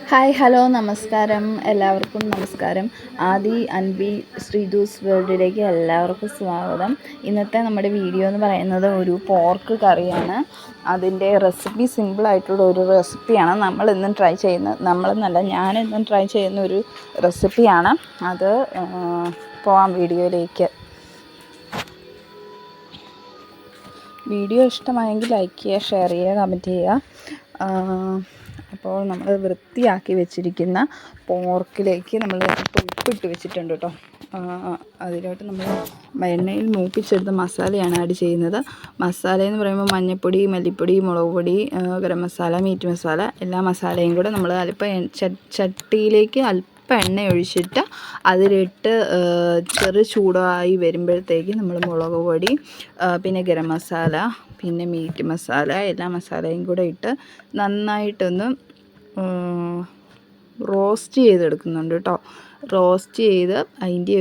Hi hello നമസ്കാരം, എല്ലാവർക്കും നമസ്കാരം. ആദി അൻവി ശ്രീധൂസ് വേൾഡിലേക്ക് എല്ലാവർക്കും സ്വാഗതം. ഇന്നത്തെ നമ്മുടെ വീഡിയോ എന്ന് പറയുന്നത് ഒരു പോർക്ക് കറിയാണ്. അതിൻ്റെ റെസിപ്പി സിമ്പിളായിട്ടുള്ള ഒരു റെസിപ്പിയാണ് നമ്മളിന്നും ട്രൈ ചെയ്യുന്നത്. നമ്മളെന്നല്ല, ഞാനിന്നും ട്രൈ ചെയ്യുന്ന ഒരു റെസിപ്പിയാണ്. അത് പോവാം വീഡിയോയിലേക്ക്. വീഡിയോ ഇഷ്ടമായെങ്കിൽ ലൈക്ക് ചെയ്യുക, ഷെയർ ചെയ്യുക, കമൻറ്റ് ചെയ്യുക. അപ്പോൾ നമ്മൾ വൃത്തിയാക്കി വെച്ചിരിക്കുന്ന പോർക്കിലേക്ക് നമ്മൾ ഉപ്പിട്ട് വെച്ചിട്ടുണ്ട് കേട്ടോ. അതിലോട്ട് നമ്മൾ എണ്ണയിൽ മൂപ്പിച്ചെടുത്ത മസാലയാണ് ആഡ് ചെയ്യുന്നത്. മസാല എന്ന് പറയുമ്പോൾ മഞ്ഞൾപ്പൊടി, മല്ലിപ്പൊടി, മുളക് പൊടി, ഗരം മസാല, മീറ്റ് മസാല, എല്ലാ മസാലയും കൂടെ നമ്മൾ അല്പം ചട്ടിയിലേക്ക് അല്പം എണ്ണ ഒഴിച്ചിട്ട് അതിലിട്ട് ചെറു ചൂടായി വരുമ്പോഴത്തേക്ക് നമ്മൾ മുളക് പൊടി, പിന്നെ ഗരം മസാല, പിന്നെ മീറ്റ് മസാല, എല്ലാ മസാലയും കൂടെ ഇട്ട് നന്നായിട്ടൊന്ന് റോസ്റ്റ് ചെയ്തെടുക്കുന്നുണ്ട് കേട്ടോ. റോസ്റ്റ് ചെയ്ത് അതിൻ്റെ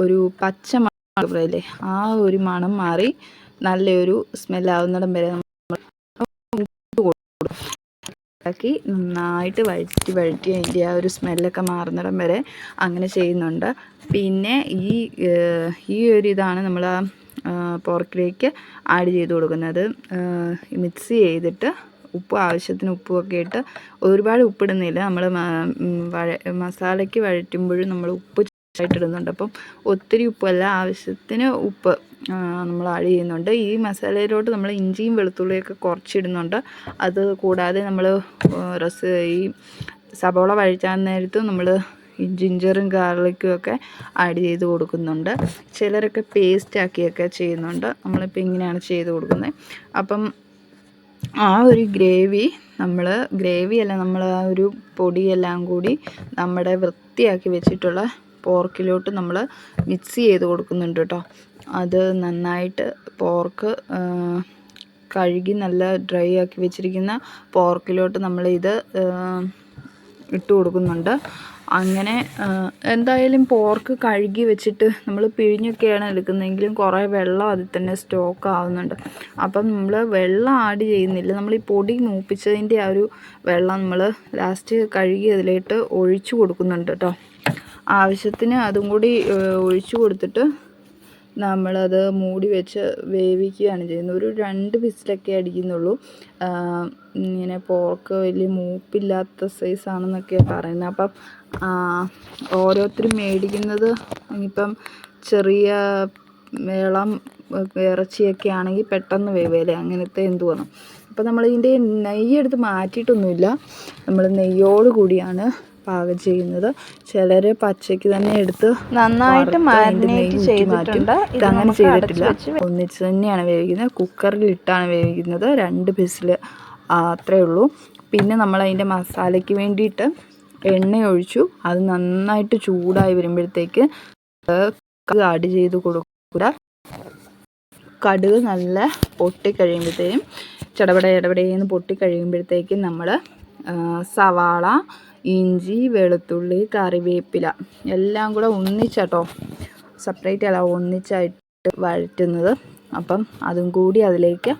ഒരു പച്ച മണം പറയില്ലേ, ആ ഒരു മണം മാറി നല്ലൊരു സ്മെല്ലാവുന്നിടം വരെ ആക്കി നന്നായിട്ട് വഴറ്റി അതിൻ്റെ ആ ഒരു സ്മെല്ലൊക്കെ മാറുന്നിടം വരെ അങ്ങനെ ചെയ്യുന്നുണ്ട്. പിന്നെ ഈ ഒരു ഇതാണ് നമ്മൾ ആ പോർക്കിലേക്ക് ആഡ് ചെയ്ത് കൊടുക്കുന്നത്. മിക്സ് ചെയ്തിട്ട് ഉപ്പ് ആവശ്യത്തിന് ഉപ്പുമൊക്കെ ഇട്ട്, ഒരുപാട് ഉപ്പിടുന്നില്ല, നമ്മൾ മസാലയ്ക്ക് വഴറ്റുമ്പോഴും നമ്മൾ ഉപ്പ് ആയിട്ടിടുന്നുണ്ട്. അപ്പം ഒത്തിരി ഉപ്പല്ല, ആവശ്യത്തിന് ഉപ്പ് നമ്മൾ ആഡ് ചെയ്യുന്നുണ്ട്. ഈ മസാലയിലോട്ട് നമ്മൾ ഇഞ്ചിയും വെളുത്തുള്ളിയൊക്കെ കുറച്ചിടുന്നുണ്ട്. അത് കൂടാതെ നമ്മൾ ഈ സബോള വഴറ്റാൻ നേരത്ത് നമ്മൾ ഈ ജിഞ്ചറും ഗാർലിക്കും ഒക്കെ ആഡ് ചെയ്ത് കൊടുക്കുന്നുണ്ട്. ചിലരൊക്കെ പേസ്റ്റ് ആക്കിയൊക്കെ ചെയ്യുന്നുണ്ട്. നമ്മളിപ്പോൾ ഇങ്ങനെയാണ് ചെയ്ത് കൊടുക്കുന്നത്. അപ്പം ആ ഒരു ഗ്രേവിയല്ല, നമ്മൾ ആ ഒരു പൊടിയെല്ലാം കൂടി നമ്മുടെ വൃത്തിയാക്കി വെച്ചിട്ടുള്ള പോർക്കിലോട്ട് നമ്മൾ മിക്സ് ചെയ്ത് കൊടുക്കുന്നുണ്ട് കേട്ടോ. അത് നന്നായിട്ട് പോർക്ക് കഴുകി നല്ല ഡ്രൈ ആക്കി വെച്ചിരിക്കുന്ന പോർക്കിലോട്ട് നമ്മളിത് ഇട്ട് കൊടുക്കുന്നുണ്ട്. അങ്ങനെ എന്തായാലും പോർക്ക് കഴുകി വെച്ചിട്ട് നമ്മൾ പിഴിഞ്ഞൊക്കെയാണ് എടുക്കുന്നതെങ്കിലും കുറേ വെള്ളം അതിൽ തന്നെ സ്റ്റോക്ക് ആവുന്നുണ്ട്. അപ്പം നമ്മൾ വെള്ളം ആഡ് ചെയ്യുന്നില്ല, നമ്മൾ ഈ പൊടി മൂപ്പിച്ചതിൻ്റെ ആ ഒരു വെള്ളം നമ്മൾ ലാസ്റ്റ് കഴുകി അതിലേക്ക് ഒഴിച്ചു കൊടുക്കുന്നുണ്ട് കേട്ടോ. ആവശ്യത്തിന് അതും കൂടി ഒഴിച്ചു കൊടുത്തിട്ട് നമ്മളത് മൂടി വെച്ച് വേവിക്കുകയാണ് ചെയ്യുന്നത്. ഒരു 2 വിസിലൊക്കെ അടിക്കുന്നുള്ളൂ. ഇങ്ങനെ പോർക്ക് വലിയ മൂപ്പില്ലാത്ത സൈസാണെന്നൊക്കെയാണ് പറയുന്നത്. അപ്പം ഓരോരുത്തരും മേടിക്കുന്നത് ഇപ്പം ചെറിയ ഇളം ഇറച്ചിയൊക്കെ ആണെങ്കിൽ പെട്ടെന്ന് വേവേലേ, അങ്ങനത്തെ എന്തുവാണ്. അപ്പോൾ നമ്മളിതിൻ്റെ നെയ്യെടുത്ത് മാറ്റിയിട്ടൊന്നുമില്ല, നമ്മൾ നെയ്യോട് കൂടിയാണ് പാകം ചെയ്യുന്നത്. ചിലർ പച്ചയ്ക്ക് തന്നെ എടുത്ത് നന്നായിട്ട് മാരിനേറ്റ് ചെയ്തിട്ടുണ്ട്. ഇതങ്ങനെ ചെയ്തിട്ടില്ല, ഒന്നിച്ച് തന്നെയാണ് വേവിക്കുന്നത്. കുക്കറിലിട്ടാണ് വേവിക്കുന്നത്. 2 വിസിൽ അത്രേ ഉള്ളൂ. പിന്നെ നമ്മൾ അതിൻ്റെ മസാലയ്ക്ക് വേണ്ടിയിട്ട് എണ്ണ ഒഴിച്ചു. അത് നന്നായിട്ട് ചൂടായി വരുമ്പോഴത്തേക്ക് ആഡ് ചെയ്ത് കൊടുക്കുക. കടുക് നല്ല പൊട്ടിക്കഴിയുമ്പോഴത്തേക്കും ചടപടയെന്ന് പൊട്ടിക്കഴിയുമ്പോഴത്തേക്കും നമ്മൾ സവാള, ഇഞ്ചി, വെളുത്തുള്ളി, കറിവേപ്പില എല്ലാം കൂടെ ഒന്നിച്ചാട്ടോ, സെപ്പറേറ്റ് അല്ല, ഒന്നിച്ചായിട്ട് വഴറ്റുന്നത്. അപ്പം അതും കൂടി അതിലേക്ക്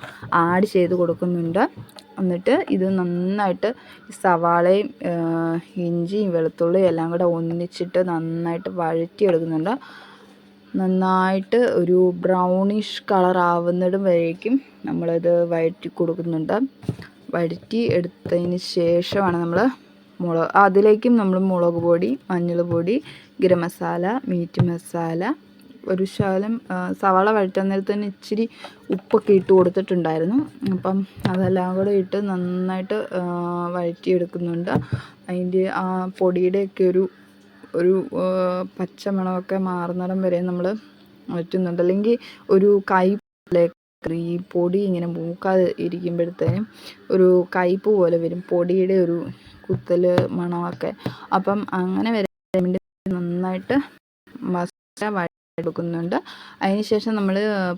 ആഡ് ചെയ്ത് കൊടുക്കുന്നുണ്ട്. എന്നിട്ട് ഇത് നന്നായിട്ട് സവാളയും ഇഞ്ചിയും വെളുത്തുള്ളിയും എല്ലാം കൂടെ ഒന്നിച്ചിട്ട് നന്നായിട്ട് വഴറ്റിയെടുക്കുന്നുണ്ട്. നന്നായിട്ട് ഒരു ബ്രൗണിഷ് കളർ ആവുന്നിടം വരേക്കും നമ്മളത് വഴറ്റി കൊടുക്കുന്നുണ്ട്. വഴറ്റി എടുത്തതിന് ശേഷമാണ് നമ്മൾ അതിലേക്കും നമ്മൾ മുളക് പൊടി, മഞ്ഞൾ പൊടി, ഗരം മസാല, മീറ്റ് മസാല, ഒരു ശകലം സവാള വഴറ്റാൻ നേരത്ത് തന്നെ ഇച്ചിരി ഉപ്പൊക്കെ ഇട്ട് കൊടുത്തിട്ടുണ്ടായിരുന്നു. അപ്പം അതെല്ലാം കൂടെ ഇട്ട് നന്നായിട്ട് വഴറ്റിയെടുക്കുന്നുണ്ട്. അതിൻ്റെ ആ പൊടിയുടെയൊക്കെ ഒരു പച്ചമണമൊക്കെ മാറുന്നിടം വരെ നമ്മൾ വഴറ്റുന്നുണ്ട്. അല്ലെങ്കിൽ ഒരു ഈ പൊടി ഇങ്ങനെ മൂക്കാതെ ഇരിക്കുമ്പോഴത്തേനും ഒരു കയ്പ്പ് പോലെ വരും, പൊടിയുടെ ഒരു കുത്തൽ മണമൊക്കെ. അപ്പം അങ്ങനെ വരാൻ വേണ്ടി നന്നായിട്ട് മസാല വഴറ്റിയെടുക്കുന്നുണ്ട്. അതിനുശേഷം നമ്മൾ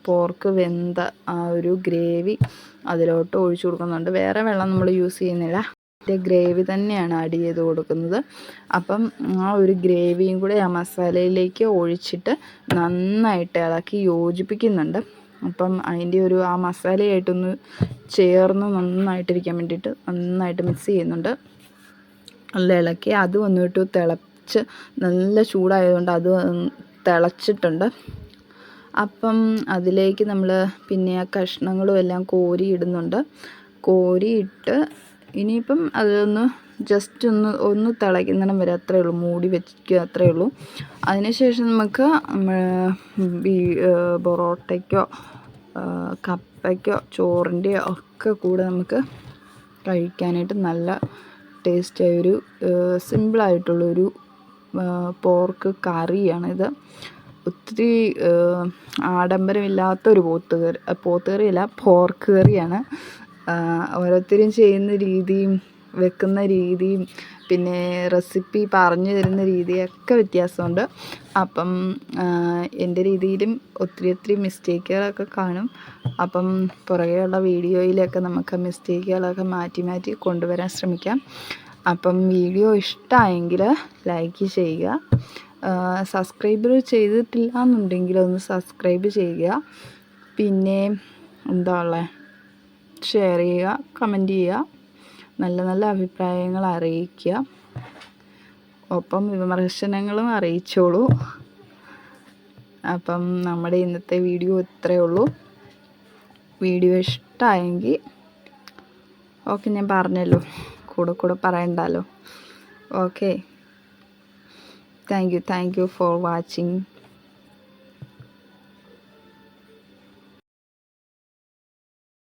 പോർക്ക് വെന്ത ആ ഒരു ഗ്രേവി അതിലോട്ട് ഒഴിച്ചു കൊടുക്കുന്നുണ്ട്. വേറെ വെള്ളം നമ്മൾ യൂസ് ചെയ്യുന്നില്ല, ഗ്രേവി തന്നെയാണ് ആഡ് ചെയ്ത് കൊടുക്കുന്നത്. അപ്പം ആ ഒരു ഗ്രേവിയും കൂടെ ആ മസാലയിലേക്ക് ഒഴിച്ചിട്ട് നന്നായിട്ട് ഇളക്കി യോജിപ്പിക്കുന്നുണ്ട്. അപ്പം അതിൻ്റെ ആ മസാലയായിട്ടൊന്ന് ചേർന്ന് നന്നായിട്ടിരിക്കാൻ വേണ്ടിയിട്ട് നന്നായിട്ട് മിക്സ് ചെയ്യുന്നുണ്ട്. നല്ല ഇളക്കി അത് വന്നിട്ട് തിളച്ച് നല്ല ചൂടായതുകൊണ്ട് അത് തിളച്ചിട്ടുണ്ട്. അപ്പം അതിലേക്ക് നമ്മൾ പിന്നെ ആ കഷ്ണങ്ങളും എല്ലാം കോരി ഇടുന്നുണ്ട്. കോരിയിട്ട് ഇനിയിപ്പം അതൊന്ന് ജസ്റ്റ് ഒന്ന് തിളയ്ക്കുന്നിടം വരെ അത്രയേ ഉള്ളൂ, മൂടി വയ്ക്കുക അത്രയേ ഉള്ളൂ. അതിനുശേഷം നമുക്ക് പൊറോട്ടയ്ക്കോ കപ്പയ്ക്കോ ചോറിൻ്റെയോ ഒക്കെ കൂടെ നമുക്ക് കഴിക്കാനായിട്ട് നല്ല ടേസ്റ്റായൊരു സിമ്പിളായിട്ടുള്ളൊരു പോർക്ക് കറിയാണിത്. ഒത്തിരി ആഡംബരമില്ലാത്തൊരു പോത്ത് കറിയല്ല, പോർക്ക് കറിയാണ്. ഓരോരുത്തരും ചെയ്യുന്ന രീതിയും വെക്കുന്ന രീതിയും പിന്നെ റെസിപ്പി പറഞ്ഞു തരുന്ന രീതിയൊക്കെ വ്യത്യാസമുണ്ട്. അപ്പം എൻ്റെ രീതിയിലും ഒത്തിരി മിസ്റ്റേക്കുകളൊക്കെ കാണും. അപ്പം പുറകെയുള്ള വീഡിയോയിലൊക്കെ നമുക്ക് മിസ്റ്റേക്കുകളൊക്കെ മാറ്റി കൊണ്ടുവരാൻ ശ്രമിക്കാം. അപ്പം വീഡിയോ ഇഷ്ടമായെങ്കിൽ ലൈക്ക് ചെയ്യുക. സബ്സ്ക്രൈബ് ചെയ്തിട്ടില്ല എന്നുണ്ടെങ്കിൽ ഒന്ന് സബ്സ്ക്രൈബ് ചെയ്യുക. പിന്നെ എന്താ ഉള്ളത്, ഷെയർ ചെയ്യുക, കമൻറ്റ് ചെയ്യുക, നല്ല അഭിപ്രായങ്ങൾ അറിയിക്കുക. ഒപ്പം വിമർശനങ്ങളും അറിയിച്ചോളൂ. അപ്പം നമ്മുടെ ഇന്നത്തെ വീഡിയോ ഇത്രയേ ഉള്ളൂ. വീഡിയോ ഇഷ്ടമായെങ്കിൽ ഓക്കെ, ഞാൻ പറഞ്ഞല്ലോ, കൂടെ പറയണ്ടല്ലോ. Okay, thank you for watching.